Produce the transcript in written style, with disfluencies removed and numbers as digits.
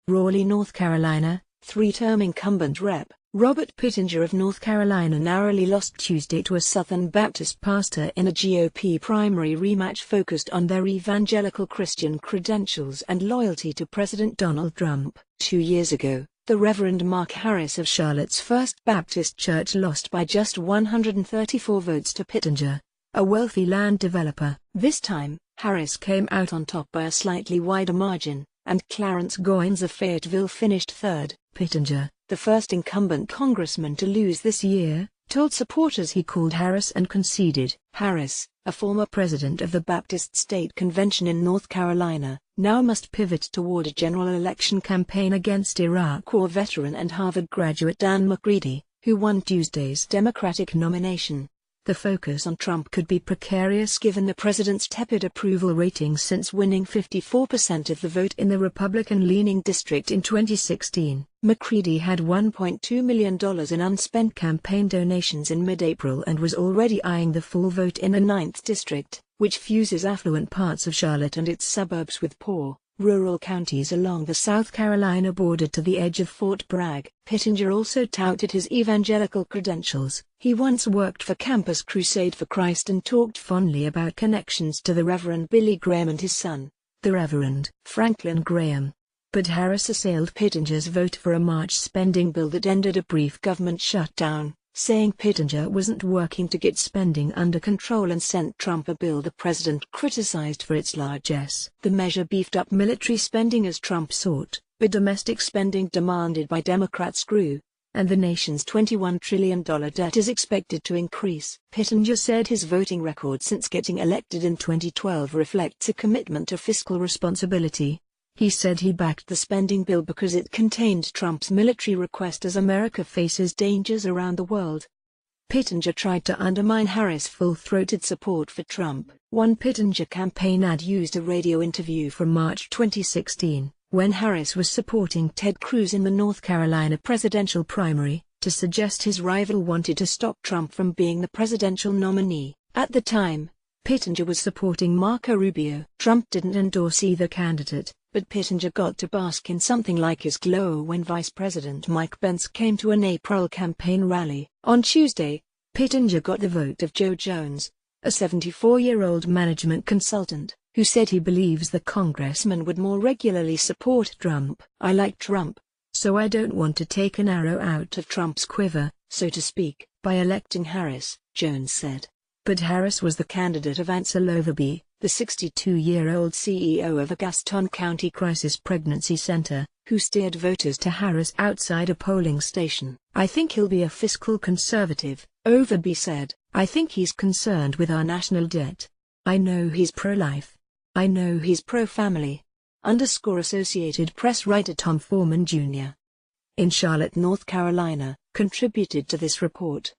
Raleigh, North Carolina, three-term incumbent Rep. Robert Pittenger of North Carolina narrowly lost Tuesday to a Southern Baptist pastor in a GOP primary rematch focused on their evangelical Christian credentials and loyalty to President Donald Trump. 2 years ago, the Reverend Mark Harris of Charlotte's First Baptist Church lost by just 134 votes to Pittenger, a wealthy land developer. This time, Harris came out on top by a slightly wider margin, and Clarence Goins of Fayetteville finished third. Pittenger, the first incumbent congressman to lose this year, told supporters he called Harris and conceded. Harris, a former president of the Baptist State Convention in North Carolina, now must pivot toward a general election campaign against Iraq War veteran and Harvard graduate Dan McCready, who won Tuesday's Democratic nomination. The focus on Trump could be precarious given the president's tepid approval rating since winning 54% of the vote in the Republican-leaning district in 2016. McCready had $1.2 million in unspent campaign donations in mid-April and was already eyeing the full vote in the 9th district, which fuses affluent parts of Charlotte and its suburbs with poor, rural counties along the South Carolina border to the edge of Fort Bragg. Pittenger also touted his evangelical credentials. He once worked for Campus Crusade for Christ and talked fondly about connections to the Reverend Billy Graham and his son, the Reverend Franklin Graham. But Harris assailed Pittenger's vote for a March spending bill that ended a brief government shutdown, saying Pittenger wasn't working to get spending under control and sent Trump a bill the president criticized for its largesse. The measure beefed up military spending as Trump sought, but domestic spending demanded by Democrats grew, and the nation's $21 trillion debt is expected to increase. Pittenger said his voting record since getting elected in 2012 reflects a commitment to fiscal responsibility. He said he backed the spending bill because it contained Trump's military request as America faces dangers around the world. Pittenger tried to undermine Harris' full-throated support for Trump. One Pittenger campaign ad used a radio interview from March 2016, when Harris was supporting Ted Cruz in the North Carolina presidential primary, to suggest his rival wanted to stop Trump from being the presidential nominee. At the time, Pittenger was supporting Marco Rubio. Trump didn't endorse either candidate, but Pittenger got to bask in something like his glow when Vice President Mike Pence came to an April campaign rally. On Tuesday, Pittenger got the vote of Joe Jones, a 74-year-old management consultant, who said he believes the congressman would more regularly support Trump. "I like Trump, so I don't want to take an arrow out of Trump's quiver, so to speak, by electing Harris," Jones said. But Harris was the candidate of Ansel Overby, the 62-year-old CEO of a Gaston County Crisis Pregnancy Center, who steered voters to Harris outside a polling station. "I think he'll be a fiscal conservative," Overby said. "I think he's concerned with our national debt. I know he's pro-life. I know he's pro-family." Associated Press writer Tom Foreman Jr. in Charlotte, North Carolina, contributed to this report.